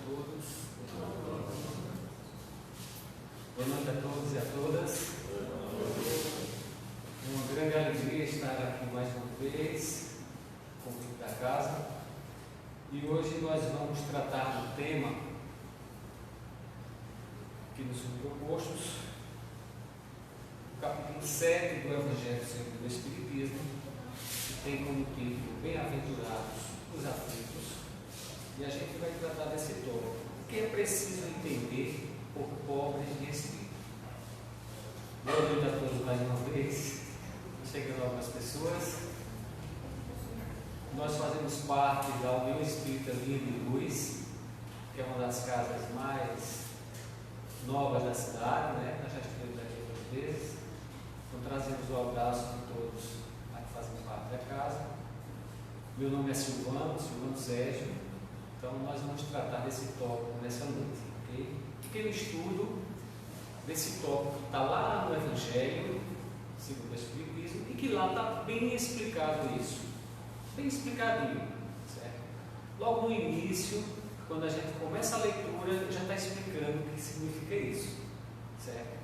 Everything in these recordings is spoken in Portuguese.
todos. Boa noite a todos e a todas. É uma grande alegria estar aqui mais uma vez, convite da casa. E hoje nós vamos tratar do tema que nos foi propostos, o capítulo 7 do Evangelho segundo o Espiritismo, que tem como título Bem-aventurados os aflitos. E a gente vai tratar desse tópico, o que é preciso entender por pobres de espírito. Boa noite a todos mais uma vez. Chegando algumas pessoas. Nós fazemos parte da União Espírita Linha de Luz, que é uma das casas mais novas da cidade, né? Nós já estivemos aqui outras vezes. Então trazemos o abraço de todos que fazem parte da casa. Meu nome é Silvano Sérgio. Então nós vamos tratar desse tópico nessa noite, ok? Pequeno estudo desse tópico que está lá no Evangelho segundo o Espiritismo e que lá está bem explicado isso, bem explicadinho, certo? Logo no início, quando a gente começa a leitura, já está explicando o que significa isso, certo?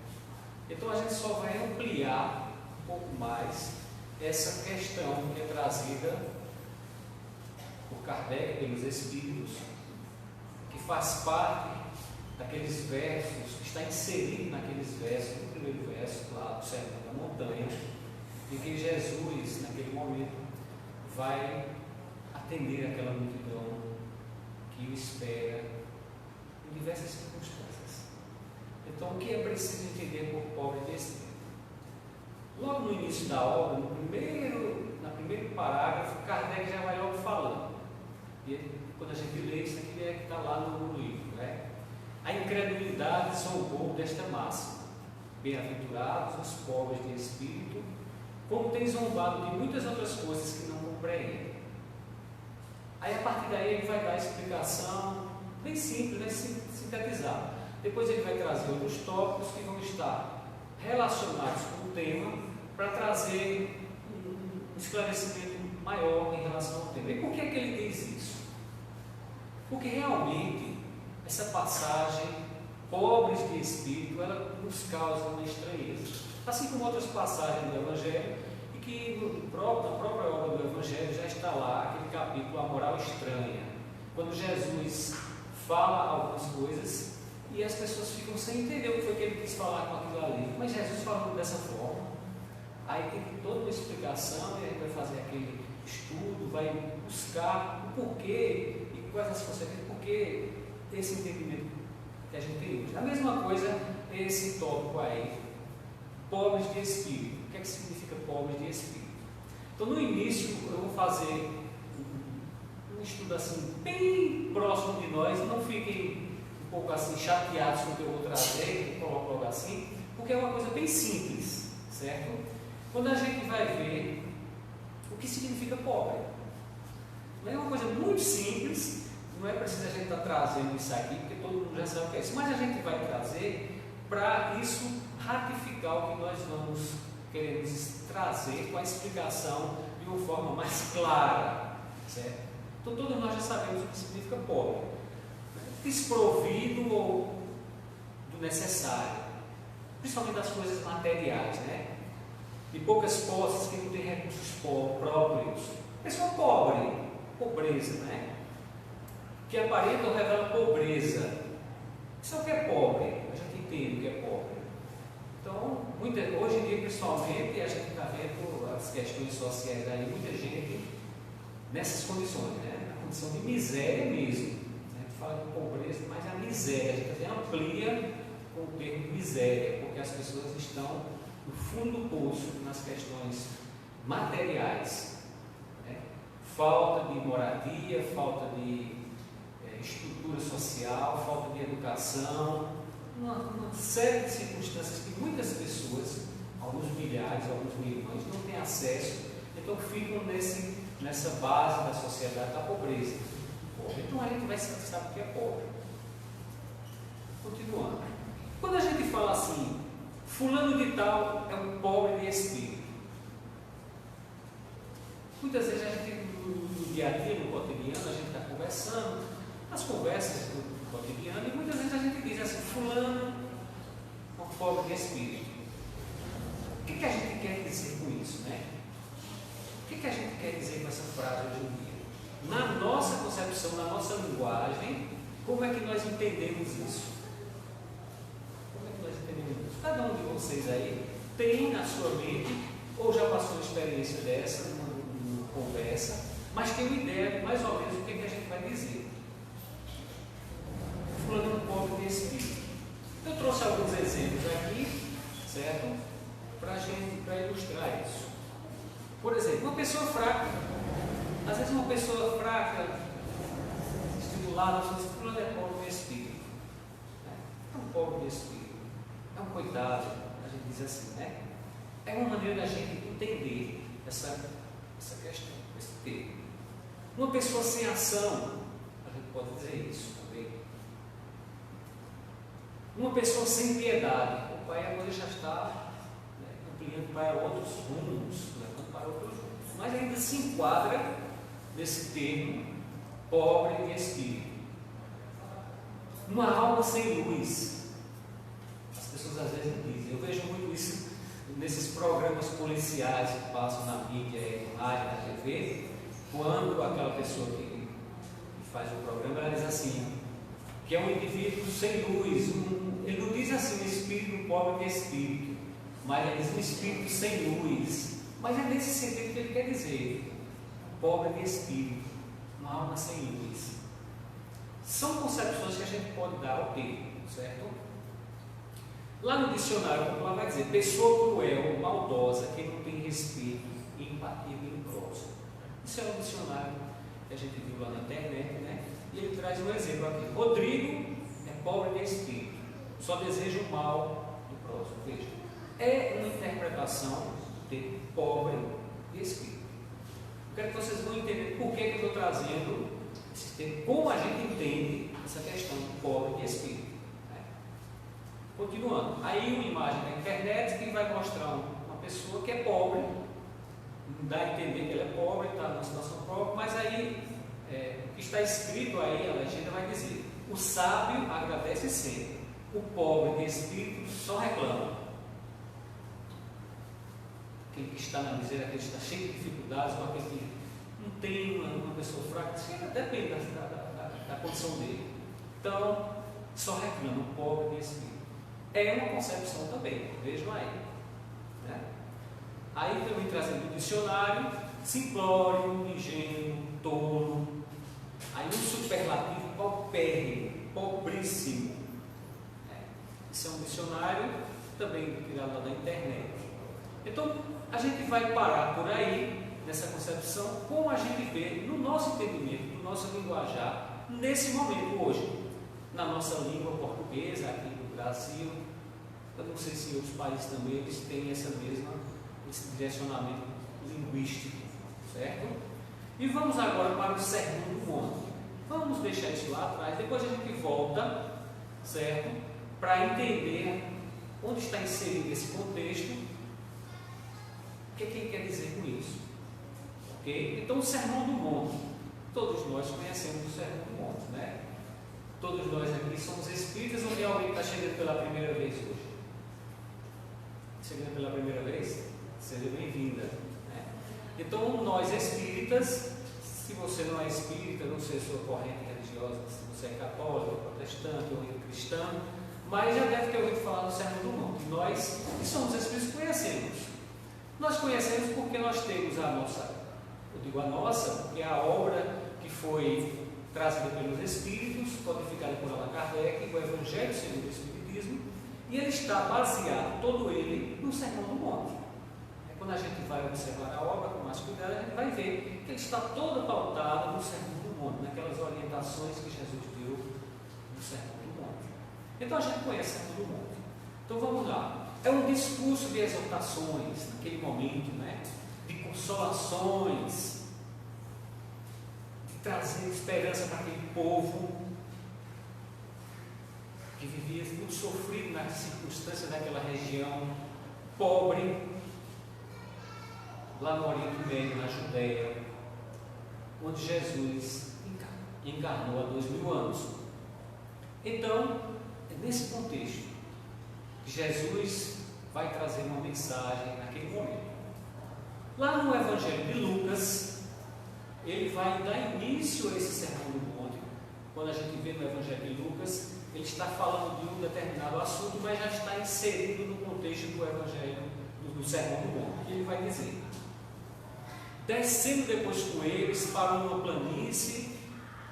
Então a gente só vai ampliar um pouco mais essa questão que é trazida por Kardec, pelos Espíritos, que faz parte daqueles versos, que está inserido naqueles versos, no primeiro verso lá do Sermão da Montanha, em que Jesus, naquele momento, vai atender aquela multidão que o espera em diversas circunstâncias. Então, o que é preciso entender por pobre de espírito? Logo no início da obra, no primeiro parágrafo, Kardec já vai logo falando. E quando a gente lê isso aqui, é que está lá no livro, né? A incredulidade zombou desta máxima. Bem-aventurados os pobres de espírito, como tem zombado de muitas outras coisas que não compreendem. Aí a partir daí ele vai dar a explicação bem simples, né? Sintetizar. Depois ele vai trazer outros tópicos que vão estar relacionados com o tema para trazer um esclarecimento maior em relação ao tema. E por que é que ele diz isso? Porque realmente essa passagem, pobres de espírito, ela nos causa uma estranheza. Assim como outras passagens do Evangelho, e que na própria obra do Evangelho já está lá aquele capítulo, a moral estranha, quando Jesus fala algumas coisas e as pessoas ficam sem entender o que foi que ele quis falar com aquilo ali. Mas Jesus falando dessa forma, aí tem toda uma explicação, e a gente vai fazer aquele estudo, vai buscar o porquê e quais as consequências, porquê esse entendimento que a gente tem hoje. A mesma coisa é esse tópico aí, pobres de espírito. O que é que significa pobres de espírito? Então, no início, eu vou fazer um estudo assim, bem próximo de nós. Não fiquem um pouco assim chateados com o que eu vou trazer, eu coloco logo assim, porque é uma coisa bem simples, certo? Quando a gente vai ver o que significa pobre, é uma coisa muito simples. Não é preciso a gente estar trazendo isso aqui, porque todo mundo já sabe o que é isso, mas a gente vai trazer para isso ratificar o que nós queremos trazer com a explicação de uma forma mais clara, certo? Então todos nós já sabemos o que significa pobre, desprovido ou do necessário, principalmente das coisas materiais, né? De poucas posses, que não tem recursos próprios, pessoa pobre, pobreza, né? Que aparenta ou revela pobreza. Isso é o que é pobre, a gente entende o que é pobre. Então, hoje em dia, principalmente, a gente está vendo as questões sociais aí, muita gente nessas condições, né? Na condição de miséria mesmo. A gente fala de pobreza, mas a miséria, a gente até amplia com o termo miséria, porque as pessoas estão no fundo do poço nas questões materiais, né? Falta de moradia, falta de estrutura social, falta de educação, uma série de circunstâncias que muitas pessoas, alguns milhares, alguns milhões, não têm acesso, então ficam nessa base da sociedade da pobreza. Então a gente vai saber o que é pobre. Continuando. Quando a gente fala assim, fulano de tal é um pobre de espírito, muitas vezes a gente no dia a dia, no cotidiano, a gente está conversando, as conversas cotidiano, e muitas vezes a gente diz assim: fulano é um pobre de espírito. O que a gente quer dizer com isso, né? O que a gente quer dizer com essa frase hoje em dia? Na nossa concepção, na nossa linguagem, como é que nós entendemos isso? Como é que nós entendemos isso? Cada um de vocês aí tem na sua mente, ou já passou uma experiência dessa, numa conversa, mas tem uma ideia de mais ou menos o que a gente vai dizer. Fulano é um pobre de espírito. Eu trouxe alguns exemplos aqui, certo? Para ilustrar isso. Por exemplo, uma pessoa fraca. Às vezes uma pessoa fraca, estimulada, fulano é pobre de espírito. É um pobre de espírito. É um coitado, a gente diz assim, né? É uma maneira da gente entender essa questão, esse termo. Uma pessoa sem ação, a gente pode dizer isso também. Uma pessoa sem piedade, o pai agora já está ampliando para outros rumos, levando para outros rumos, mas ainda se enquadra nesse termo, pobre de espírito. Uma alma sem luz. As pessoas às vezes dizem, eu vejo muito isso nesses programas policiais que passam na mídia, no rádio, na TV, quando aquela pessoa que faz o programa, ela diz assim, que é um indivíduo sem luz, ele não diz assim, um espírito pobre de espírito, mas ele diz um espírito sem luz, mas é nesse sentido que ele quer dizer, pobre de espírito, uma alma sem luz. São concepções que a gente pode dar ao termo, certo? Lá no dicionário popular vai dizer, pessoa cruel, maldosa, que não tem respeito, empatia nem prosa. Isso é um dicionário que a gente viu lá na internet, né? E ele traz um exemplo aqui. Rodrigo é pobre de espírito, só deseja o mal do próximo. Veja, é uma interpretação de pobre de espírito. Eu quero que vocês vão entender por que eu estou trazendo esse termo, como a gente entende essa questão de pobre de espírito. Né? Continuando, aí uma imagem na internet que vai mostrar uma pessoa que é pobre, dá a entender que ela é pobre, está numa situação pobre, mas aí o que está escrito aí, a legenda vai dizer: o sábio agradece sempre, o pobre de espírito só reclama. Aquele que está na miséria, aquele que está cheio de dificuldades, ou aquele que não tem uma pessoa fraca, depende da condição dele. Então, só reclama, o pobre de espírito. É uma concepção também, vejam aí. Né? Aí também trazendo do dicionário, simplório, ingênuo, tolo. Aí um superlativo paupérrimo, pobríssimo. Isso é um dicionário também tirado lá da internet. Então, a gente vai parar por aí, nessa concepção, como a gente vê no nosso entendimento, no nosso linguajar, nesse momento hoje, na nossa língua portuguesa, aqui no Brasil. Eu não sei se em outros países também eles têm esse direcionamento linguístico, certo? E vamos agora para o Sermão do Monte. Vamos deixar isso lá atrás, depois a gente volta, certo? Para entender onde está inserido esse contexto, o que ele quer dizer com isso. Ok? Então, o Sermão do Monte. Todos nós conhecemos o Sermão do Monte, né? Todos nós aqui somos espíritas, ou tem alguém que está chegando pela primeira vez hoje? Chegando pela primeira vez? Seja bem-vinda. Né? Então, nós espíritas, se você não é espírita, não sei a sua corrente religiosa, se você é católico, protestante ou cristão, mas já deve ter ouvido falar do Sermão do Monte. Nós, que somos espíritos, conhecemos. Nós conhecemos porque nós temos a nossa, eu digo a nossa, porque é a obra que foi trazida pelos Espíritos, codificada por Allan Kardec, o Evangelho segundo o Espiritismo, e ele está baseado, todo ele, no Sermão do Monte. Quando a gente vai observar a obra com mais cuidado, a gente vai ver que ele está todo pautado no Sermão do Monte, naquelas orientações que Jesus deu no Sermão do Monte. Então a gente conhece o Sermão do Monte. Então vamos lá. É um discurso de exortações, naquele momento, né? De consolações, de trazer esperança para aquele povo que vivia muito sofrido nas circunstâncias daquela região, pobre, lá no Oriente Médio, na Judéia, onde Jesus encarnou há 2000 anos. Então, é nesse contexto que Jesus vai trazer uma mensagem naquele momento. Lá no Evangelho de Lucas, ele vai dar início a esse Sermão do Monte. Quando a gente vê no Evangelho de Lucas, ele está falando de um determinado assunto, mas já está inserido no contexto do Evangelho, do Sermão do Monte. E ele vai dizer: descendo depois com eles para uma planície,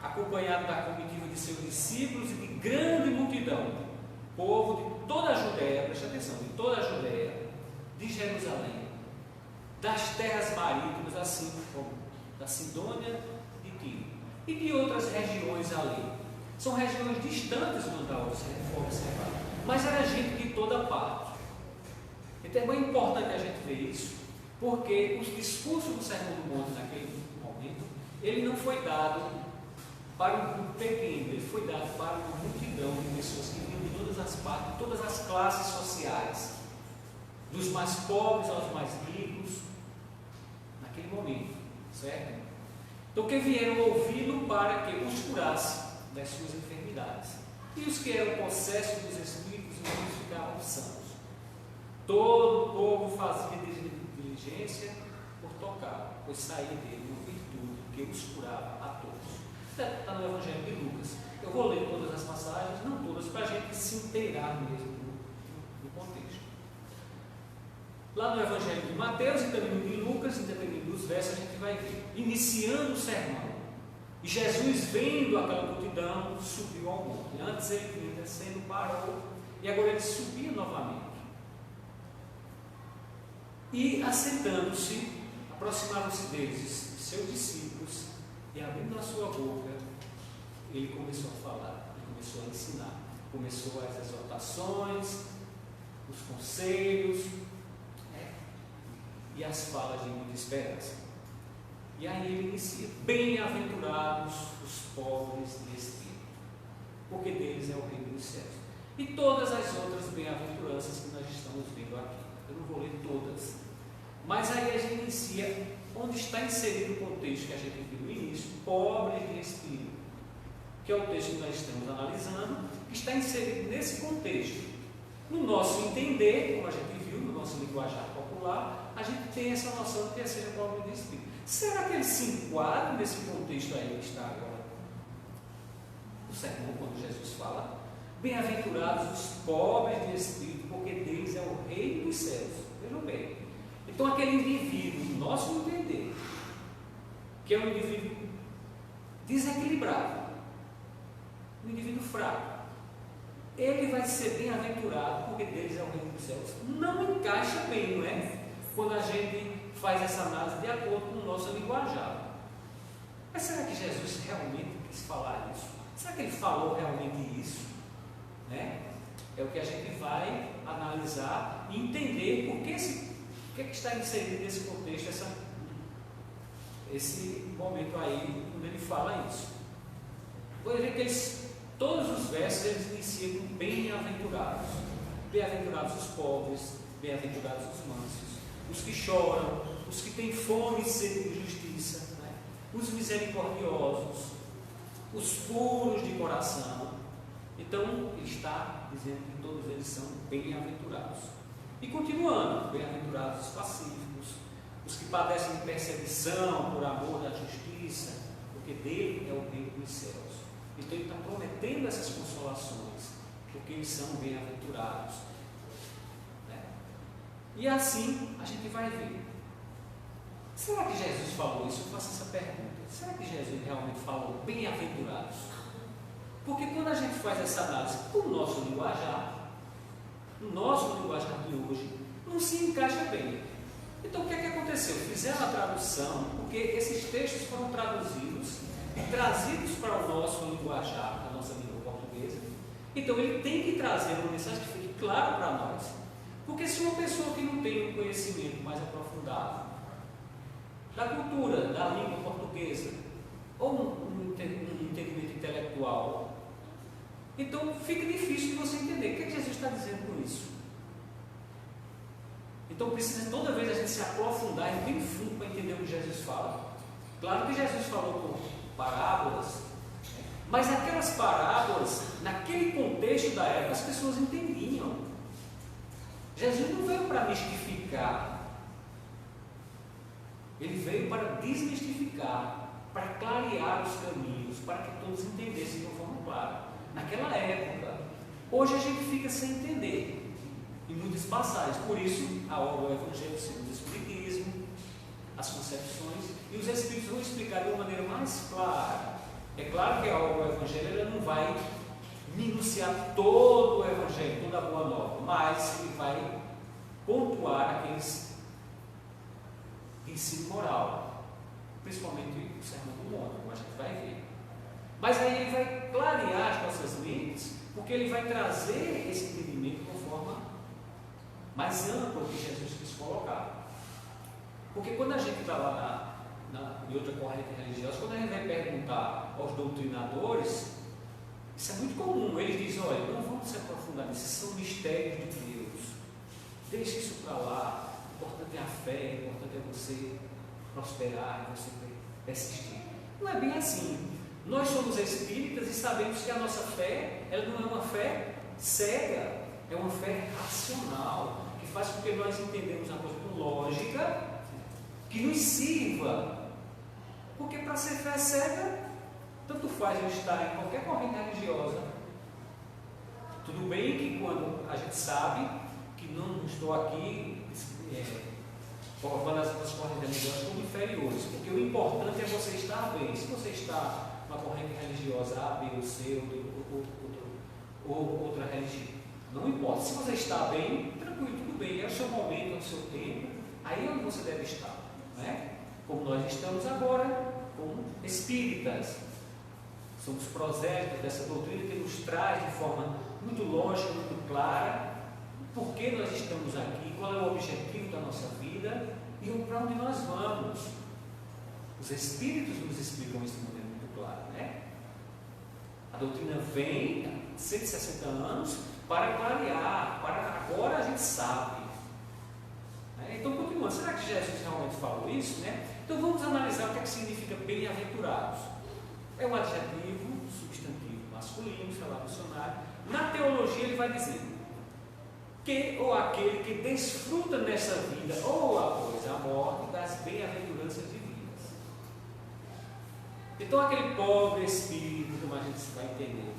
acompanhado da comitiva de seus discípulos e de grande multidão, povo de toda a Judéia, preste atenção, de toda a Judéia, de Jerusalém, das terras marítimas, assim como da Sidônia e Tiro, e de outras regiões ali. São regiões distantes uma da outra, se for observar, mas era gente de toda parte. Então é muito importante a gente ver isso, porque os discursos do Sermão do Monte naquele momento, ele não foi dado para um grupo pequeno, ele foi dado para uma multidão de pessoas que vinham de todas as partes, de todas as classes sociais, dos mais pobres aos mais ricos, naquele momento, certo? Então, que vieram ouvi-lo para que os curasse das suas enfermidades, e os que eram possessos dos espíritos e ficavam sãos. Todo o povo fazia diligência por tocar, pois saía dele uma virtude que os curava a todos. Está no Evangelho de Lucas. Eu vou ler todas as passagens, não todas, para a gente se inteirar mesmo no contexto. Lá no Evangelho de Mateus e também no de Lucas, independente dos versos, a gente vai ver, iniciando o sermão, e Jesus, vendo aquela multidão, subiu ao monte. Antes ele vinha descendo, parou, e agora ele subia novamente. E, assentando-se, aproximaram-se deles seus discípulos, e abrindo a sua boca, ele começou a falar, ele começou a ensinar, começou as exortações, os conselhos, e as falas de muita esperança. E aí ele inicia: bem-aventurados os pobres de espírito, porque deles é o reino dos céus. E todas as outras bem-aventuranças que nós estamos vendo aqui. Eu não vou ler todas, mas aí a gente inicia onde está inserido o contexto que a gente viu no início: pobres de espírito, que é o texto que nós estamos analisando, que está inserido nesse contexto. No nosso entender, como a gente viu, no nosso linguajar popular, a gente tem essa noção de que seja pobre de espírito. Será que ele se enquadra nesse contexto aí que está agora? O sermão, quando Jesus fala: bem-aventurados os pobres de espírito, porque deles é o reino dos céus. Vejam bem. Então, aquele indivíduo, no nosso entender, que é um indivíduo desequilibrado, um indivíduo fraco, ele vai ser bem-aventurado, porque deles é o reino dos céus. Não encaixa bem, não é? Quando a gente faz essa análise de acordo com o nosso linguajar. Mas será que Jesus realmente quis falar isso? Será que ele falou realmente isso? Né? É o que a gente vai analisar e entender o que está inserido nesse contexto, esse momento aí, quando ele fala isso. Vou ver que todos os versos eles iniciam com bem-aventurados. Bem-aventurados os pobres, bem-aventurados os mansos, os que choram, os que têm fome e sede de justiça, né? Os misericordiosos, os puros de coração. Então, ele está dizendo que todos eles são bem-aventurados. E continuando: bem-aventurados os pacíficos, os que padecem de perseguição por amor da justiça, porque dele é o reino dos céus. Então ele está prometendo essas consolações, porque eles são bem-aventurados. Né? E assim a gente vai ver. Será que Jesus falou isso? Eu faço essa pergunta. Será que Jesus realmente falou bem-aventurados? Porque quando a gente faz essa análise com o nosso linguajar, o nosso linguajar de hoje não se encaixa bem. Então o que é que aconteceu? Fizeram a tradução, porque esses textos foram traduzidos e trazidos para o nosso linguajar, a nossa língua portuguesa. Então ele tem que trazer uma mensagem que fique clara para nós. Porque se uma pessoa que não tem um conhecimento mais aprofundado da cultura, da língua portuguesa, ou um entendimento intelectual, então fica difícil de você entender o que Jesus está dizendo com isso. Então precisa toda vez a gente se aprofundar e bem fundo para entender o que Jesus fala. Claro que Jesus falou por parábolas, né? Mas aquelas parábolas, naquele contexto da época, as pessoas entendiam. Jesus não veio para mistificar, ele veio para desmistificar, para clarear os caminhos, para que todos entendessem de uma forma clara. Naquela época, hoje a gente fica sem entender em muitas passagens. Por isso, a obra do Evangelho segundo o Espiritismo, as concepções, e os Espíritos vão explicar de uma maneira mais clara. É claro que a obra do Evangelho ela não vai minuciar todo o Evangelho, toda a boa nova, mas ele vai pontuar aqueles de ensino moral, principalmente o Sermão do Monte, como a gente vai ver. Mas aí ele vai clarear as nossas mentes, porque ele vai trazer esse entendimento de uma forma mais ampla que Jesus quis colocar. Porque quando a gente está lá em outra corrente religiosa, quando a gente vai perguntar aos doutrinadores, isso é muito comum. Eles dizem: olha, não vamos se aprofundar nisso, são mistérios de Deus, deixe isso para lá, o importante é a fé, o importante é você prosperar, você persistir. Não é bem assim. Nós somos espíritas e sabemos que a nossa fé, ela não é uma fé cega, é uma fé racional, que faz com que nós entendamos a coisa com lógica, que nos sirva. Porque para ser fé cega, tanto faz eu estar em qualquer corrente religiosa. Tudo bem que quando a gente sabe que não estou aqui colocando as outras correntes religiosas como inferiores, porque o importante é você estar bem. Se você está numa corrente religiosa A, B ou C, ou outra religião, não importa. Se você está bem, tranquilo, tudo bem, é o seu momento, é o seu tempo, aí é onde você deve estar, né? Como nós estamos agora, como espíritas, somos prosélitos dessa doutrina que nos traz de forma muito lógica, muito clara, por que nós estamos aqui, qual é o objetivo da nossa vida e para onde nós vamos. Os espíritos nos explicam isso de maneira muito clara, né? A doutrina vem há 160 anos para clarear, para agora a gente sabe. Então, continuando, será que Jesus realmente falou isso, né? Então vamos analisar o que é que significa bem-aventurados. É um adjetivo, substantivo masculino, sei lá, dicionário. Na teologia ele vai dizer que ou aquele que desfruta nessa vida ou após a morte das bem-aventuranças divinas. Então aquele pobre espírito, como a gente vai entender,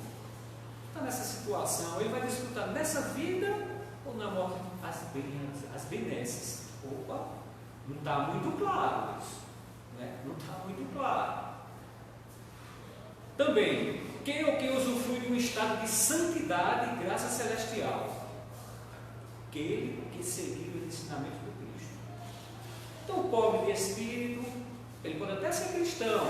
está nessa situação, ele vai desfrutar nessa vida ou na morte as benesses. Opa, não está muito claro isso, né? Não está muito claro. Também, quem ou quem usufrui de um estado de santidade e graça celestial? Aquele que seguiu os ensinamentos do Cristo. Então, o pobre de espírito, ele pode até ser cristão,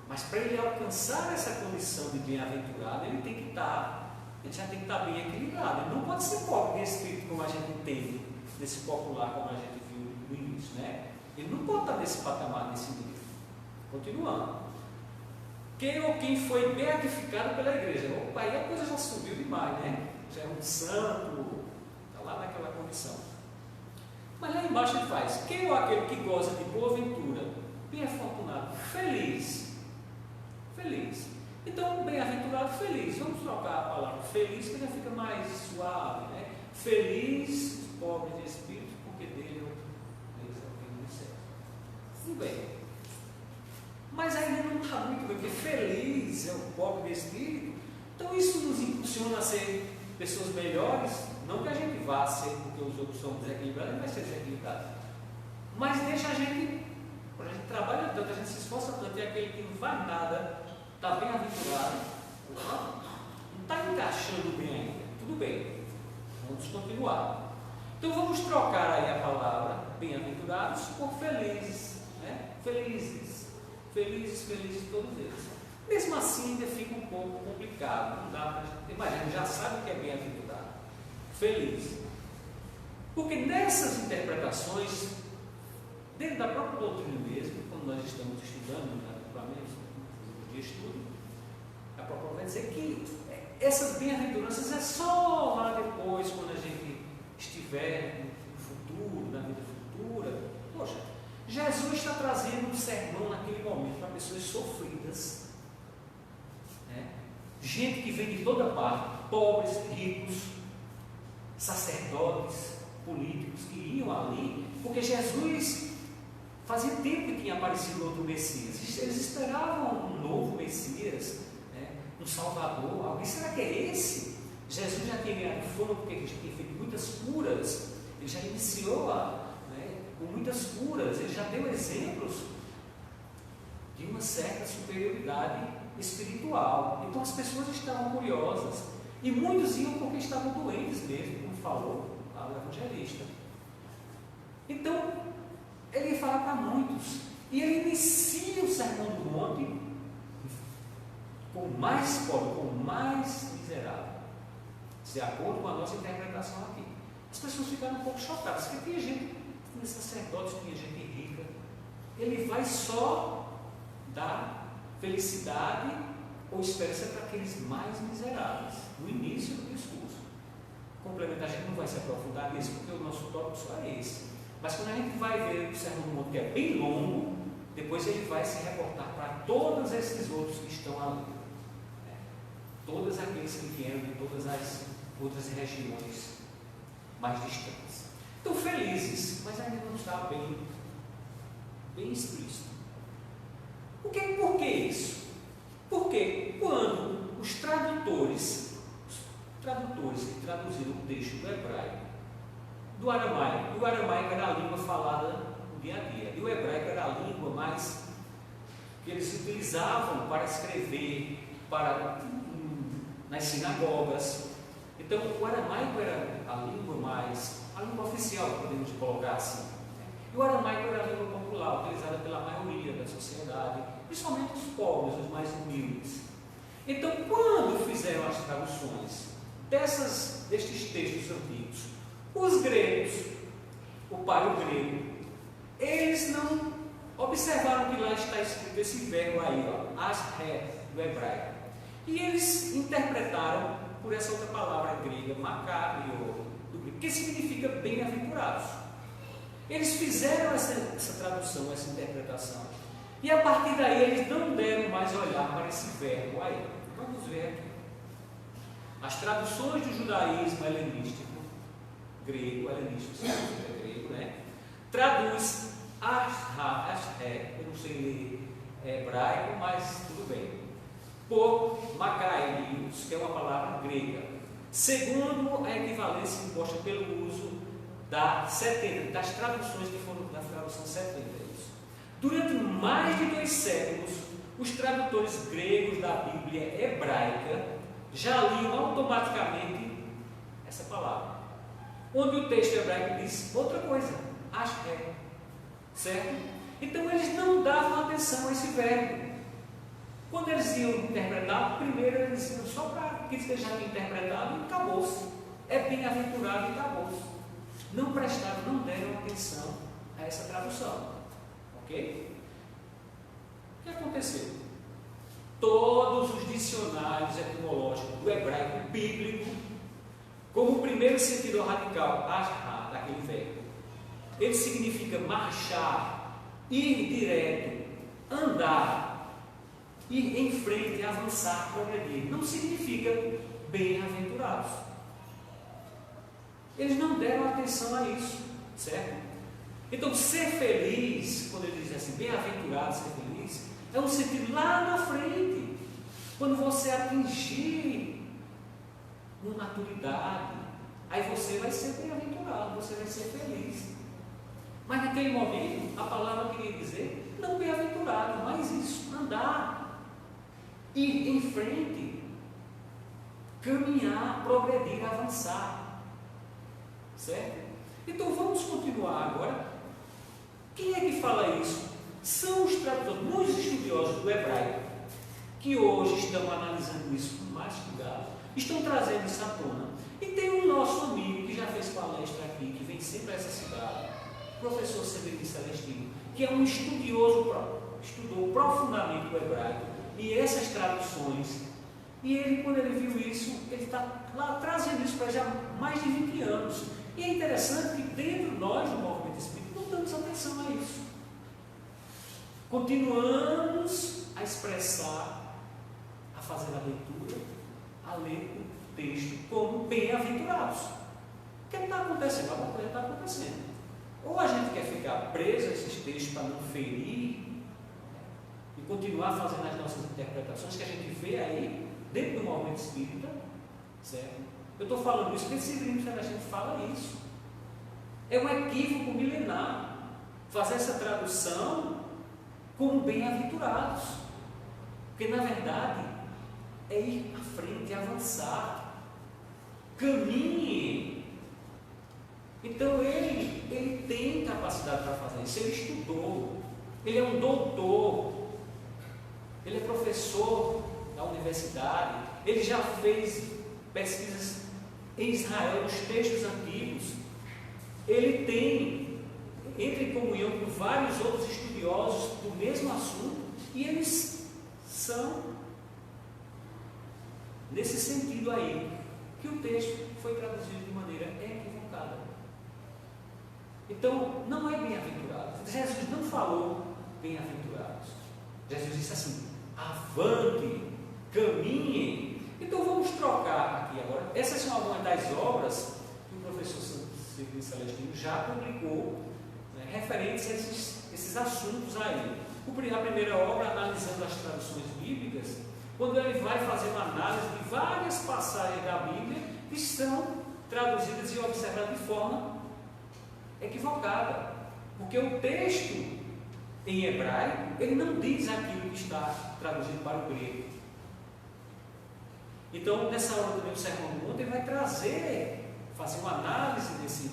mas para ele alcançar essa condição de bem-aventurado, ele tem que estar, ele já tem que estar bem equilibrado. Ele não pode ser pobre de espírito, como a gente entende, nesse popular, como a gente viu no início, né? Ele não pode estar nesse patamar, nesse nível. Continuando. Quem ou quem foi beatificado pela igreja? Opa, aí a coisa já subiu demais, né? Já é um santo, está lá naquela condição. Mas lá embaixo ele faz: quem ou aquele que goza de boa ventura, bem-afortunado, feliz. Feliz. Então, bem-aventurado, feliz. Vamos trocar a palavra feliz, que já fica mais suave, né? Feliz, pobre de espírito, porque dele é o reino dos céus. Tudo bem. Mas ainda não está muito bem, porque feliz é o pobre de espírito. Então isso nos impulsiona a ser pessoas melhores. Não que a gente vá ser, porque os outros são desequilibrados, ele vai ser desequilibrado. Mas deixa a gente trabalha tanto, a gente se esforça tanto, e aquele que não faz nada, está bem aventurado, não está encaixando bem ainda. Tudo bem, vamos continuar. Então vamos trocar aí a palavra bem-aventurados por felizes, né? Felizes todos eles. Mesmo assim ainda fica um pouco complicado, não dá para imaginar, já sabe o que é bem-aventurado, feliz. Porque nessas interpretações, dentro da própria doutrina mesmo, quando nós estamos estudando, no de estudo, a própria vai dizer que essas bem-aventuranças é só lá depois, quando a gente estiver no futuro, na vida futura. Poxa, Jesus está trazendo um sermão naquele momento para pessoas sofridas, gente que vem de toda parte, pobres, ricos, sacerdotes, políticos, que iam ali, porque Jesus fazia tempo que tinha aparecido outro Messias. Eles esperavam um novo Messias, né? Um Salvador, alguém. Será que é esse? Jesus já tinha ganhado fama porque ele já tinha feito muitas curas, ele já iniciou com muitas curas, ele já deu exemplos de uma certa superioridade espiritual. Então as pessoas estavam curiosas, e muitos iam porque estavam doentes mesmo, como falou lá o evangelista. Então ele fala para muitos, e ele inicia o Sermão do Monte com o mais pobre, com o mais miserável, de acordo com a nossa interpretação aqui. As pessoas ficaram um pouco chocadas, porque tinha gente, tinha sacerdotes, tinha gente rica. Ele vai só dar felicidade ou esperança para aqueles mais miseráveis, no início do discurso. Complementar, a gente não vai se aprofundar nisso, porque o nosso tópico só é esse. Mas quando a gente vai ver o Sermão do Monte, que é bem longo, depois ele vai se reportar para todos esses outros que estão ali. Todos aqueles que vieram de todas as outras regiões mais distantes. Então, felizes, mas ainda não está bem explícito. Por que isso? Porque quando os tradutores que traduziram o texto do hebraico, do aramaico, e o aramaico era a língua falada no dia a dia, e o hebraico era a língua mais que eles utilizavam para escrever nas sinagogas. Então o aramaico era a língua oficial, podemos colocar assim, e o aramaico era a língua popular, utilizada pela maioria da sociedade, principalmente os pobres, os mais humildes. Então, quando fizeram as traduções destes textos antigos, os gregos, o paleo grego, eles não observaram que lá está escrito esse verbo aí, asher, do hebraico, e eles interpretaram por essa outra palavra grega, makarios, que significa bem-aventurados. Eles fizeram essa tradução, essa interpretação, e a partir daí eles não deram mais olhar para esse verbo aí. Vamos ver aqui. As traduções do judaísmo helenístico, grego, helenístico, é grego, né? Traduz eu não sei ler hebraico, mas tudo bem, por makarios, que é uma palavra grega, segundo a equivalência imposta pelo uso das traduções que foram da tradução 70. Durante mais de 2 séculos, os tradutores gregos da Bíblia hebraica já liam automaticamente essa palavra, onde o texto hebraico diz outra coisa, asher, certo? Então eles não davam atenção a esse verbo. Quando eles iam interpretar, primeiro eles iam só para que esteja interpretado e acabou-se. É bem-aventurado e acabou-se. Não prestaram, não deram atenção a essa tradução. Ok? O que aconteceu? Todos os dicionários etimológicos do hebraico bíblico, como o primeiro sentido radical, ashar, daquele verbo, ele significa marchar, ir direto, andar, ir em frente, avançar, progredir. Não significa bem-aventurados. Eles não deram atenção a isso, certo? Então, ser feliz, quando ele diz assim, bem-aventurado, ser feliz, é um sentido lá na frente, quando você atingir uma maturidade, aí você vai ser bem-aventurado, você vai ser feliz. Mas naquele momento, a palavra queria dizer, não bem-aventurado, mas isso, andar, ir em frente, caminhar, progredir, avançar, certo? Então vamos continuar agora. Quem é que fala isso? São os tradutores, muitos estudiosos do hebraico, que hoje estão analisando isso com mais cuidado, estão trazendo isso à tona. E tem um nosso amigo que já fez palestra aqui, que vem sempre a essa cidade, o professor Severino Celestino, que é um estudioso, estudou profundamente o hebraico e essas traduções. E ele, quando ele viu isso, ele está lá trazendo isso para já mais de 20 anos. E é interessante que dentro de nós, do movimento espírita, não damos atenção a isso. Continuamos a expressar, a fazer a leitura, a ler o texto como bem-aventurados. O que está acontecendo? Alguma coisa está acontecendo. Ou a gente quer ficar preso a esses textos para não ferir e continuar fazendo as nossas interpretações que a gente vê aí dentro do movimento espírita, certo? Eu estou falando isso porque esse livro a gente fala isso. É um equívoco milenar fazer essa tradução como bem-aventurados, porque na verdade é ir à frente, avançar, caminhe. Então ele tem capacidade para fazer isso, ele estudou, ele é um doutor, ele é professor da universidade, ele já fez pesquisas em Israel, nos textos antigos, ele entra em comunhão com vários outros estudiosos do mesmo assunto, e eles são nesse sentido aí, que o texto foi traduzido de maneira equivocada. Então, não é bem-aventurado. Jesus não falou bem-aventurados. Jesus disse assim: avante, caminhem. Então vamos trocar aqui agora. Essas são algumas das obras que o professor Severino Celestino já publicou, né, referentes a esses assuntos aí. A primeira obra, analisando as traduções bíblicas, quando ele vai fazer uma análise de várias passagens da Bíblia que são traduzidas e observadas de forma equivocada, porque o texto em hebraico ele não diz aquilo que está traduzido para o grego. Então, nessa hora também do Sermão do Monte, ele vai fazer uma análise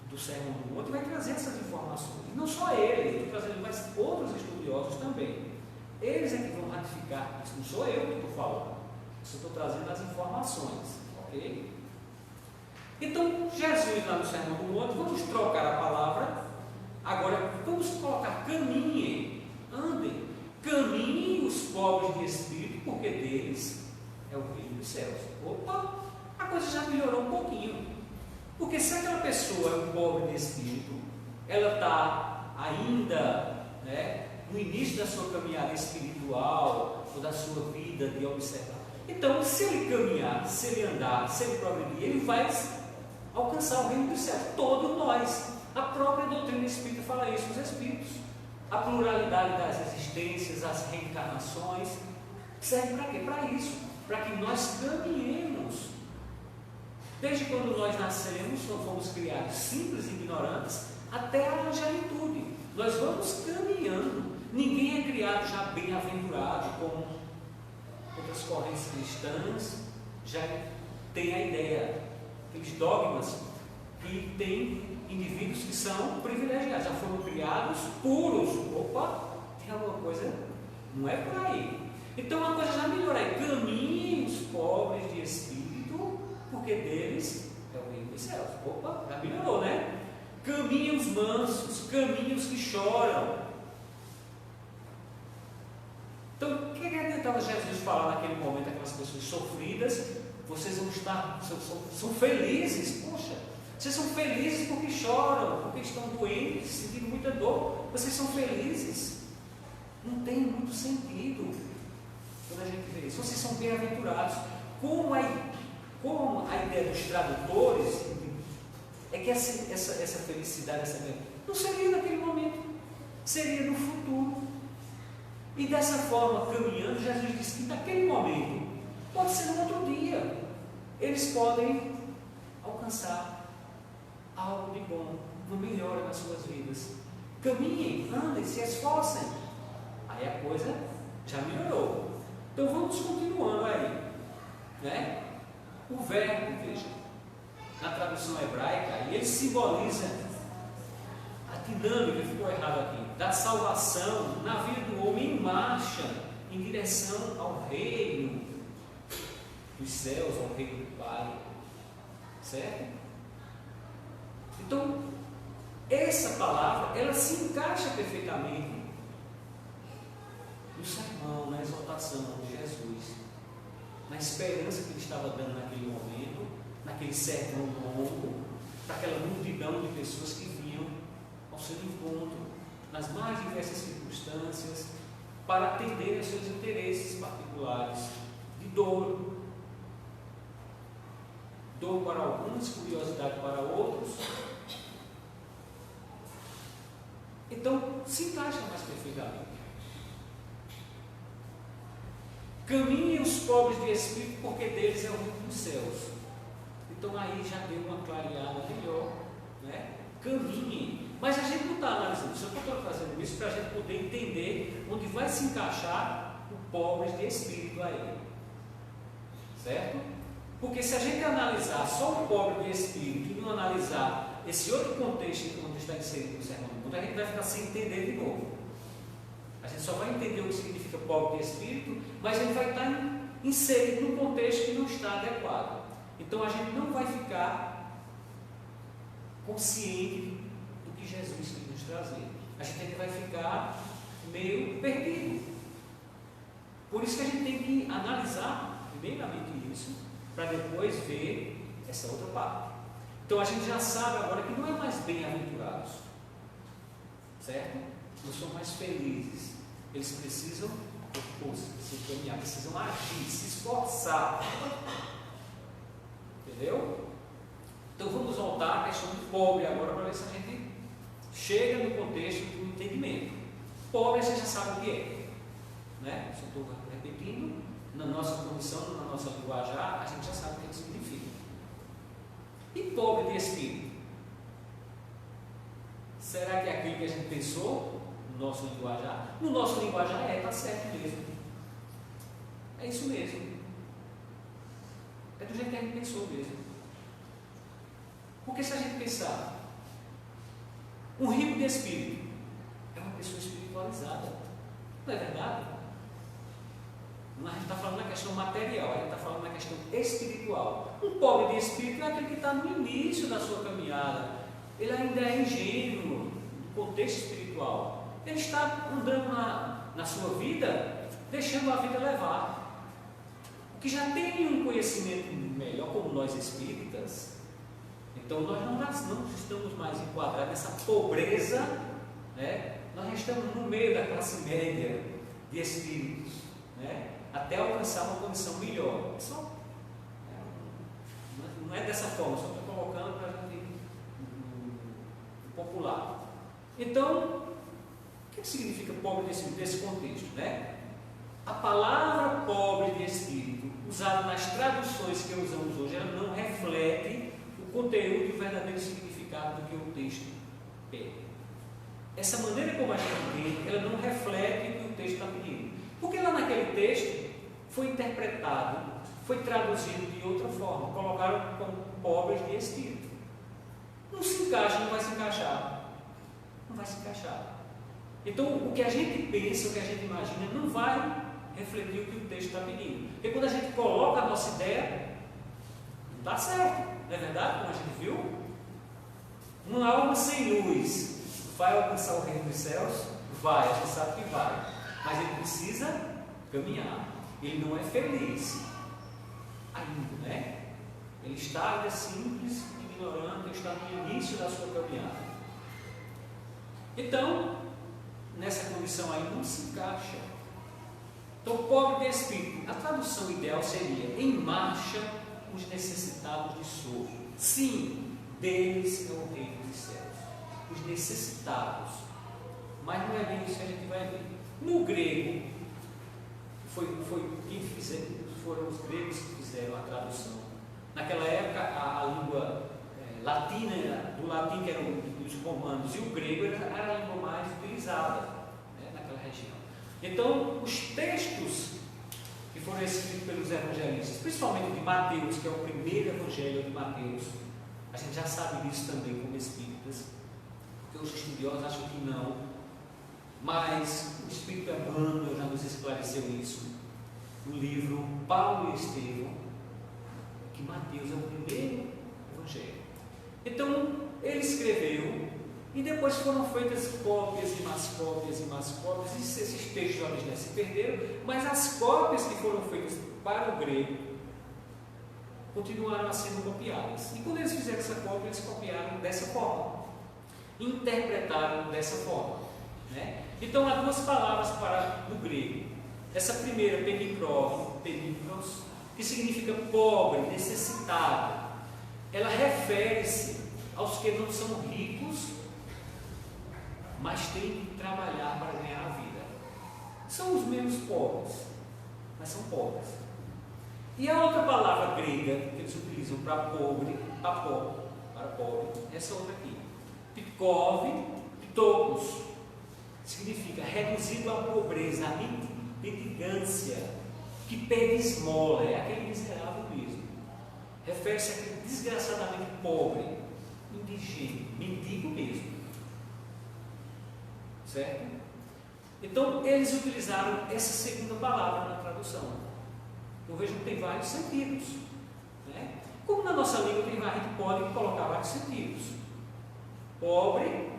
do Sermão do Monte e vai trazer essas informações. E não só ele, estou trazendo mais outros estudiosos também. Eles é que vão ratificar isso, não sou eu que estou falando. Eu estou trazendo as informações, ok? Então, Jesus lá no Sermão do Monte, vamos trocar a palavra, agora vamos colocar caminhem, andem, caminhem os pobres de espírito, porque deles é o reino dos céus. Opa, a coisa já melhorou um pouquinho, porque se aquela pessoa é um pobre de espírito, ela está ainda, né, no início da sua caminhada espiritual, ou da sua vida de observar. Então, se ele caminhar, se ele andar, se ele progredir, ele vai alcançar o reino dos céus. Todos nós. A própria doutrina espírita fala isso, os espíritos. A pluralidade das existências, as reencarnações, serve para quê? Para isso, para que nós caminhemos. Desde quando nós nascemos, fomos criados simples e ignorantes, até a angelitude. Nós vamos caminhando. Ninguém é criado já bem-aventurado, como outras correntes cristãs já tem a ideia, aqueles dogmas que tem indivíduos que são privilegiados, já foram criados puros. Opa, tem alguma coisa, não é por aí. Então a coisa já melhorou aí. Caminhem os pobres de espírito, porque deles é o reino dos céus. Opa, já melhorou, né? Caminhem os mansos, caminhem os que choram. Então, o que adiantava Jesus falar naquele momento, aquelas pessoas sofridas? Vocês vão estar, são felizes, poxa, vocês são felizes porque choram, porque estão doentes, sentindo muita dor, vocês são felizes. Não tem muito sentido quando a gente vê isso. Vocês são bem-aventurados. Como a ideia dos tradutores é que essa felicidade, não seria naquele momento, seria no futuro. E dessa forma, caminhando, Jesus disse que naquele momento, pode ser no outro dia, eles podem alcançar algo de bom, uma melhora nas suas vidas. Caminhem, andem, se esforcem. Aí a coisa já melhorou. Então vamos continuando aí, né? O verbo, veja, na tradução hebraica, ele simboliza a dinâmica, ficou errado aqui, da salvação na vida do homem em marcha, em direção ao reino dos céus, ao reino do Pai, certo? Então, essa palavra, ela se encaixa perfeitamente no sermão, na exortação de Jesus, na esperança que ele estava dando naquele momento, naquele sermão longo, para aquela multidão de pessoas que vinham ao seu encontro, nas mais diversas circunstâncias, para atender aos seus interesses particulares, de dor, dor para alguns, curiosidade para outros. Então, se encaixa mais perfeitamente. Caminhem os pobres de espírito, porque deles é o reino dos céus. Então aí já deu uma clareada melhor, né? Caminhem. Mas a gente não está analisando, só que eu estou fazendo isso para a gente poder entender onde vai se encaixar o pobre de espírito aí. Certo? Porque se a gente analisar só o pobre de espírito e não analisar esse outro contexto onde está inserido no Sermão do Monte, a gente vai ficar sem entender de novo. A gente só vai entender o que significa pobre de espírito, mas ele vai estar inserido num contexto que não está adequado. Então a gente não vai ficar consciente do que Jesus quis nos trazer. A gente vai ficar meio perdido. Por isso que a gente tem que analisar primeiramente isso, para depois ver essa outra parte. Então a gente já sabe agora que não é mais bem-aventurados, certo? Não são mais felizes. Eles precisam se caminhar, precisam agir, se esforçar. Entendeu? Então vamos voltar à questão do pobre agora para ver se a gente chega no contexto do entendimento. Pobre a gente já sabe o que é, né? Só estou repetindo, na nossa condição, na nossa linguajar, a gente já sabe o que significa. E pobre de espírito? Será que é aquilo que a gente pensou no nosso linguajar? No nosso linguajar está certo mesmo. É isso mesmo. É do jeito que a gente pensou mesmo. Porque se a gente pensar, um rico de espírito é uma pessoa espiritualizada. Não é verdade? Não, a gente está falando na questão material, a gente está falando na questão espiritual. Um pobre de espírito é aquele que está no início da sua caminhada. Ele ainda é ingênuo no contexto espiritual. Ele está andando na sua vida, deixando a vida levar. O que já tem um conhecimento melhor, como nós espíritas, então nós não estamos mais enquadrados nessa pobreza, né? Nós já estamos no meio da classe média de espíritos, né? Até alcançar uma condição melhor. Não é dessa forma, só estou colocando para a gente popular. Então, o que significa pobre desse contexto, né? A palavra pobre de espírito, usada nas traduções que usamos hoje, ela não reflete o conteúdo e o verdadeiro significado do que o texto pede. Essa maneira como a gente entende, ela não reflete o que o texto está pedindo. Porque lá naquele texto foi interpretado, foi traduzido de outra forma, colocaram como pobres de espírito. Não se encaixa, não vai se encaixar. Não vai se encaixar. Então, o que a gente pensa, o que a gente imagina, não vai refletir o que o texto está pedindo. Porque quando a gente coloca a nossa ideia, não está certo, não é verdade? Como a gente viu, uma alma sem luz vai alcançar o reino dos céus? Vai, a gente sabe que vai, mas ele precisa caminhar. Ele não é feliz ainda, né? Ele está ainda simples, ignorante, ele está no início da sua caminhada. Então, nessa condição aí não se encaixa. Então, pobre de espírito, a tradução ideal seria: em marcha os necessitados de socorro. Sim, deles é o reino dos céus. Os necessitados. Mas não é bem isso que a gente vai ver. No grego, foram os gregos que fizeram a tradução. Naquela época, a língua latina, do latim que eram os romanos, e o grego era a língua mais utilizada, né, naquela região. Então, os textos que foram escritos pelos evangelistas, principalmente de Mateus, que é o primeiro evangelho de Mateus, a gente já sabe disso também como espíritas, porque os estudiosos acham que não, mas o Espírito Emmanuel já nos esclareceu isso no livro Paulo e Estevão, que Mateus é o primeiro evangelho. Então, ele escreveu, e depois foram feitas cópias e mais cópias e mais cópias, e esses textos originais se perderam, mas as cópias que foram feitas para o grego continuaram a sendo copiadas. E quando eles fizeram essa cópia, eles copiaram dessa forma, interpretaram dessa forma, né? Então, há duas palavras no grego. Essa primeira, penikros, que significa pobre, necessitado. ela refere-se aos que não são ricos, mas têm que trabalhar para ganhar a vida. São os menos pobres, mas são pobres. E a outra palavra grega que eles utilizam para pobre, essa outra aqui, pitokos, significa reduzido à pobreza, à mendigância, que pede esmola, é aquele miserável mesmo. Refere-se àquele desgraçadamente pobre, indigente, mendigo mesmo. Certo? Então, eles utilizaram essa segunda palavra na tradução. Eu vejo que tem vários sentidos. Né? Como na nossa língua tem vários, a gente pode colocar vários sentidos. Pobre,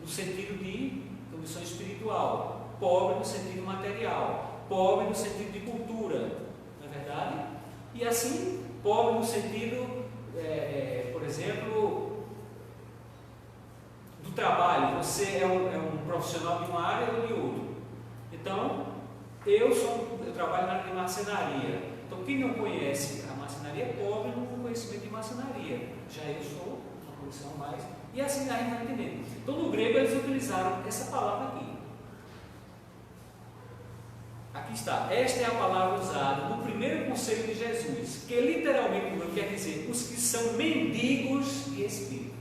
no sentido de condição espiritual. Pobre no sentido material. Pobre no sentido de cultura. Não é verdade? E assim, pobre no sentido, por exemplo, do trabalho. Você é um profissional de uma área ou de outra. Então, eu trabalho na área de marcenaria. Então, quem não conhece a marcenaria é pobre no conhecimento de marcenaria. Já eu sou uma condição mais. E assim a gente vai entender. Então, no grego, eles utilizaram essa palavra aqui. Aqui está. Esta é a palavra usada no primeiro conselho de Jesus, que literalmente quer dizer os que são mendigos de espírito.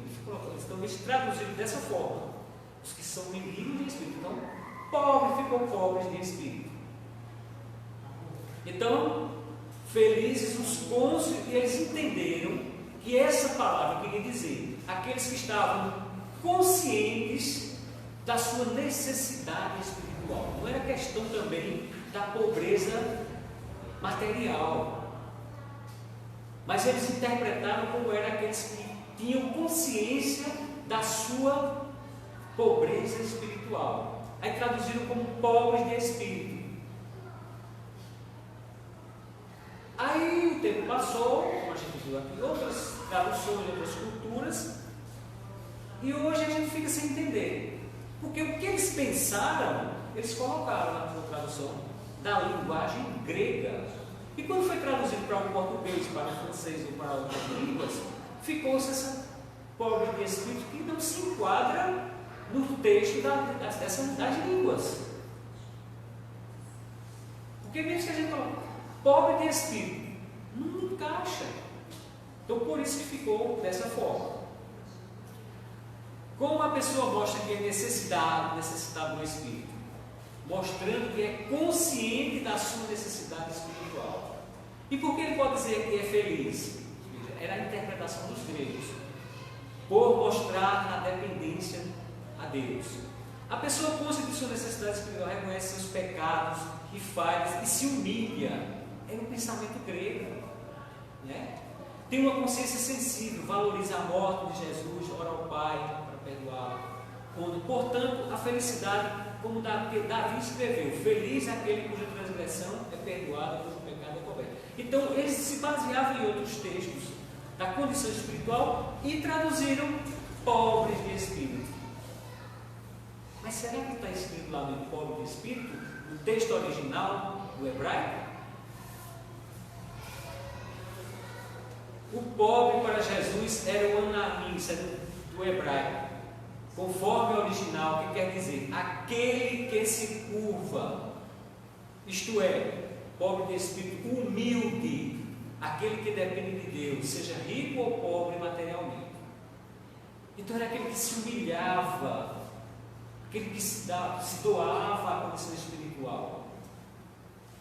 Eles traduziram dessa forma. Os que são mendigos de espírito. Então, pobre ficou pobres de espírito. Então, felizes os cônscios, e eles entenderam que essa palavra queria dizer aqueles que estavam conscientes da sua necessidade espiritual. Não era questão também da pobreza material, mas eles interpretaram como eram aqueles que tinham consciência da sua pobreza espiritual. Aí traduziram como pobres de espírito. Aí o tempo passou, como a gente viu aqui, outras traduções, outras culturas, e hoje a gente fica sem entender. Porque o que eles pensaram, eles colocaram na tradução da linguagem grega. E quando foi traduzido para o português, para o francês ou para outras línguas, ficou-se essa pobre de espírito que não se enquadra no texto das línguas. Porque mesmo que a gente fala pobre de espírito, não encaixa. Então por isso que ficou dessa forma. Como a pessoa mostra que é necessidade do espírito? Mostrando que é consciente da sua necessidade espiritual. E por que ele pode dizer que é feliz? Era a interpretação dos gregos. Por mostrar a dependência a Deus. A pessoa consciente de sua necessidade espiritual reconhece seus pecados e falhas e se humilha. É um pensamento grego. Né? Tem uma consciência sensível, valoriza a morte de Jesus, ora ao Pai para perdoá-lo. Portanto, a felicidade, como Davi escreveu, feliz é aquele cuja transgressão é perdoada, cujo pecado é coberto. Então, eles se baseavam em outros textos da condição espiritual e traduziram pobres de espírito. Mas será que está escrito lá no pobre de espírito, no texto original do hebraico? O pobre para Jesus era o ananim, isso é do hebraico, conforme o original, que quer dizer aquele que se curva, isto é, pobre de espírito, humilde, aquele que depende de Deus, seja rico ou pobre materialmente. Então era aquele que se humilhava, aquele que se doava à condição espiritual.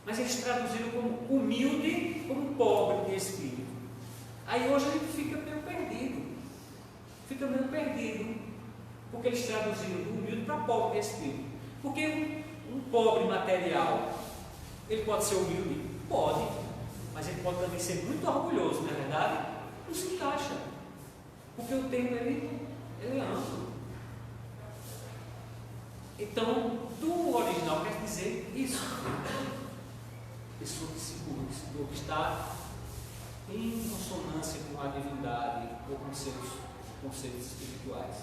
Mas eles traduziram como humilde, como pobre de espírito. Aí hoje a gente fica meio perdido, porque eles traduziram do humilde para pobre de espírito. Porque um pobre material, ele pode ser humilde? Pode, mas ele pode também ser muito orgulhoso, não é verdade? Não se encaixa, porque o termo ele é amplo. Então, do original quer dizer isso. Pessoa que se curva, que está em consonância com a divindade ou com seus conceitos espirituais.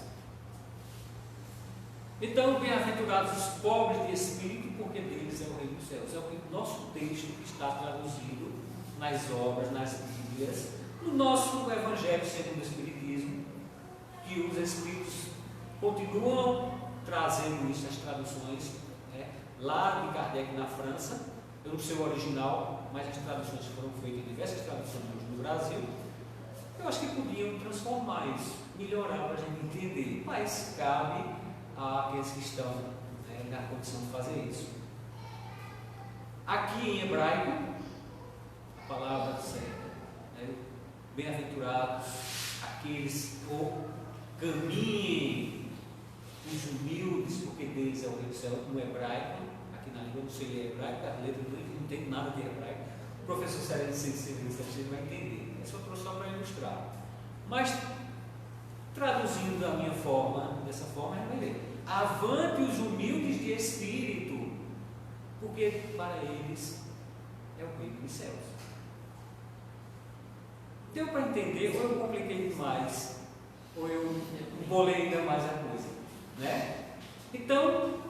Então, bem-aventurados os pobres de espírito, porque deles é o reino dos céus. É o nosso texto que está traduzido nas obras, nas Bíblias, No nosso Evangelho segundo o Espiritismo, que os Espíritos continuam trazendo isso, as traduções, né, lá de Kardec na França, eu não sei o original, mas as traduções foram feitas, diversas traduções no Brasil. Eu acho que podiam transformar isso, melhorar para a gente entender, mas cabe àqueles que estão, né, na condição de fazer isso. Aqui em hebraico, a palavra certa, né, bem-aventurados aqueles que caminhem, os humildes, porque deles é o reino do céu, no hebraico. Aqui na língua eu não sei ler hebraico, a letra não tem nada de hebraico. O professor Sérgio ele vai entender. Eu só trouxe só para ilustrar. Mas, traduzindo da minha forma, dessa forma, ele vai ler: avante os humildes de espírito, porque para eles é o reino dos céus. Deu para entender? Ou eu compliquei demais? Ou eu embolei ainda mais a coisa? Né? Então,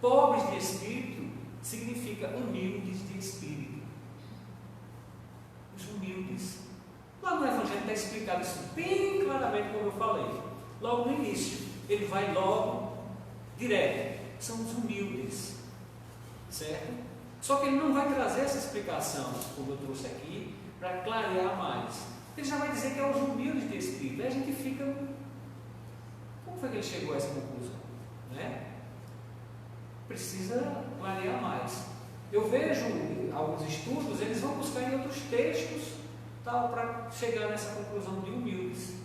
pobres de espírito significa humildes de espírito. Os humildes. Lá no Evangelho está explicado isso bem claramente, como eu falei. Logo no início, ele vai logo direto. São os humildes. Certo? Só que ele não vai trazer essa explicação, como eu trouxe aqui, para clarear mais. Ele já vai dizer que é os humildes de espírito. Aí a gente fica... Como foi que ele chegou a essa conclusão? Né? Precisa clarear mais. Eu vejo alguns estudos, eles vão buscar em outros textos para chegar nessa conclusão de humildes.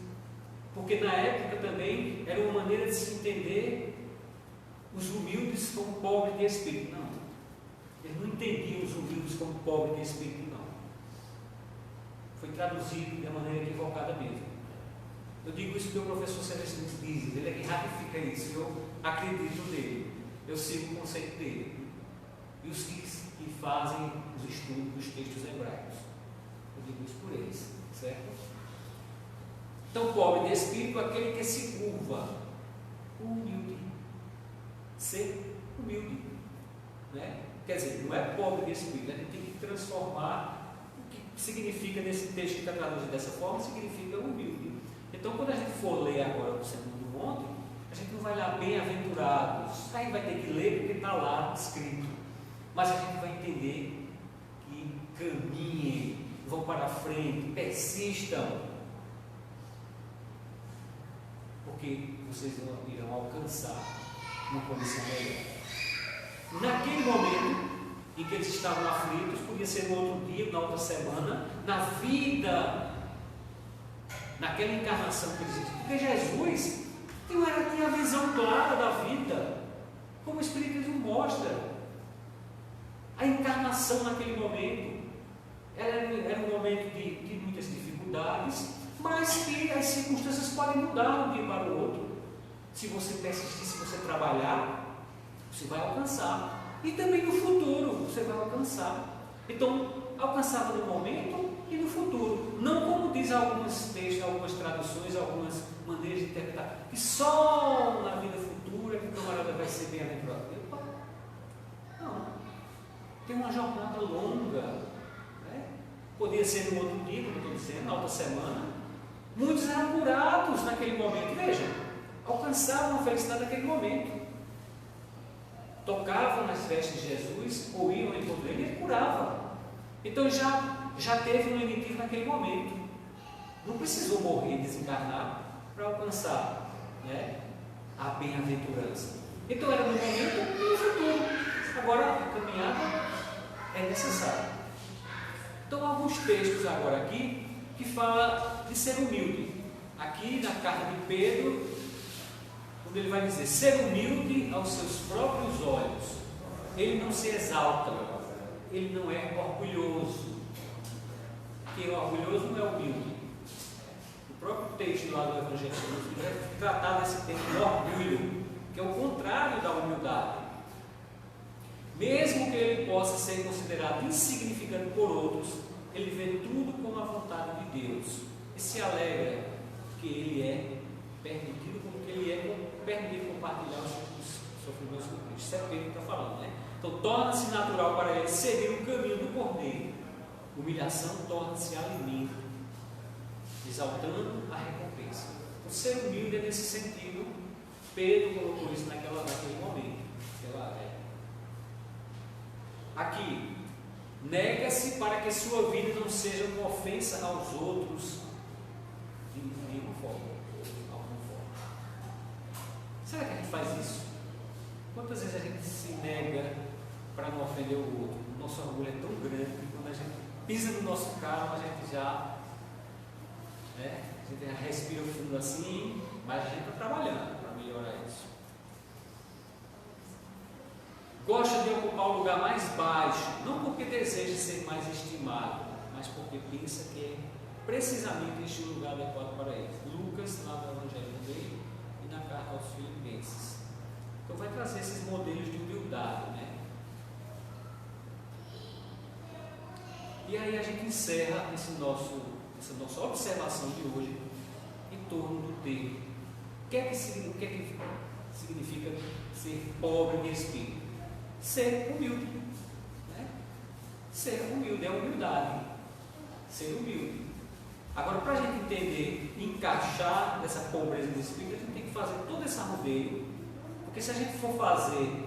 Porque na época também era uma maneira de se entender os humildes como pobres de espírito. Não. Eles não entendiam os humildes como pobres de espírito, não. Foi traduzido de maneira equivocada mesmo. Eu digo isso porque o professor Celestino diz, ele é que ratifica isso, eu acredito nele, eu sigo o conceito dele. E os que fazem os estudos dos textos hebraicos, eu digo isso por eles, certo? Então, pobre de espírito, aquele que se curva, humilde, ser humilde, né? Quer dizer, não é pobre de espírito, a gente tem que transformar. O que significa nesse texto que está traduzido dessa forma, significa humilde. Então, quando a gente for ler agora o Sermão do Monte, a gente não vai lá bem-aventurados, aí vai ter que ler porque está lá escrito, mas a gente vai entender que caminhem, vão para a frente, persistam, porque vocês irão alcançar uma condição melhor. Naquele momento em que eles estavam aflitos, podia ser no outro dia, na outra semana, na vida, naquela encarnação que eles existiam. Porque Jesus tinha a visão clara da vida, como o Espiritismo mostra. A encarnação naquele momento era um momento de muitas dificuldades, mas que as circunstâncias podem mudar de um dia para o outro. Se você persistir, se você trabalhar, você vai alcançar. E também no futuro você vai alcançar. Então, alcançava no momento e no futuro. Não como diz alguns textos, algumas traduções, algumas maneiras de interpretar, que só na vida futura que o camarada vai ser bem-aventurado. Não. Tem uma jornada longa. Né? Podia ser no outro dia, como eu estou dizendo, na outra semana. Muitos eram curados naquele momento. Vejam, alcançavam a felicidade naquele momento. Tocavam nas vestes de Jesus, ou iam ao encontro dele e ele curava. Então já teve um lenitivo naquele momento. Não precisou morrer, desencarnar, para alcançar, né, a bem-aventurança. Então era no momento e no futuro. Agora a caminhada é necessária. Então alguns textos agora aqui que falam de ser humilde. Aqui na carta de Pedro, quando ele vai dizer, ser humilde aos seus próprios olhos, ele não se exalta, ele não é orgulhoso, porque o orgulhoso não é humilde. O próprio texto lá do Evangelho vai tratar desse tema de orgulho, que é o contrário da humildade. Mesmo que ele possa ser considerado insignificante por outros, ele vê tudo como a vontade de Deus e se alegra que ele é permitido, como que ele é permitido compartilhar os sofrimentos com Cristo. Isso é o que ele está falando, né? Então torna-se natural para ele seguir o caminho do Cordeiro, Humilhação torna-se alimento, exaltando a recompensa. O ser humilde é nesse sentido. Pedro colocou isso naquele momento. Aqui, nega-se para que sua vida não seja uma ofensa aos outros de nenhuma forma. Será que a gente faz isso? Quantas vezes a gente se nega para não ofender o outro? O nosso orgulho é tão grande que quando a gente pisa no nosso carro, a gente já respira fundo assim, mas a gente está trabalhando para melhorar isso. Gosta de ocupar o lugar mais baixo, não porque deseja ser mais estimado, mas porque pensa que é precisamente este o lugar adequado para ele. Lucas, lá no Evangelho dele e na carta aos Filipenses. Então vai trazer esses modelos de humildade, né? E aí a gente encerra essa nossa observação de hoje em torno do termo. O que é que significa ser pobre de espírito? Ser humilde. Né? Ser humilde é humildade. Ser humilde. Agora, para a gente entender, encaixar essa pobreza de espírito, a gente tem que fazer todo esse arrudeio, porque se a gente for fazer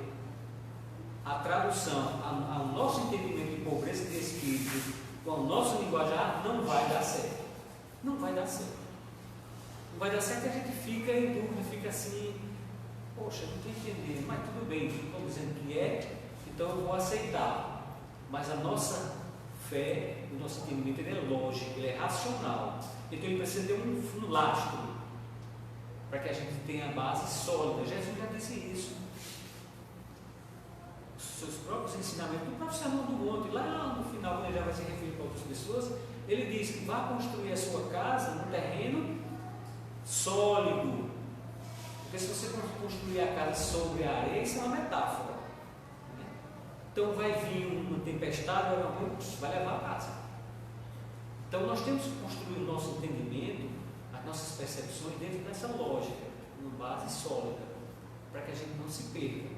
a tradução ao nosso entendimento de pobreza de espírito com o nosso linguajar, não vai dar certo. Não vai dar certo. Não vai dar certo e a gente fica em dúvida, fica assim, poxa, não estou entendendo, mas tudo bem, estou dizendo que é, então eu vou aceitar. Mas a nossa fé, o nosso entendimento, ele é lógico, ele é racional. Então ele precisa ter um lastro para que a gente tenha a base sólida. Jesus já disse isso. Seus próprios ensinamentos, do próprio Sermão do Monte, lá no final, quando ele já vai se referir para outras pessoas, ele diz que vai construir a sua casa num terreno sólido. Porque se você construir a casa sobre a areia, isso é uma metáfora. Né? Então vai vir uma tempestade, vai levar a casa. Então nós temos que construir o nosso entendimento, as nossas percepções dentro dessa lógica, uma base sólida, para que a gente não se perca.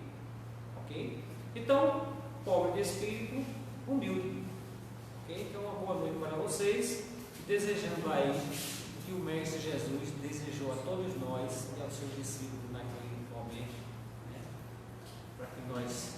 Ok? Então, pobre de espírito, humilde. Okay? Então, uma boa noite para vocês, desejando aí o que o Mestre Jesus desejou a todos nós e aos seus discípulos naquele momento, né? Para que nós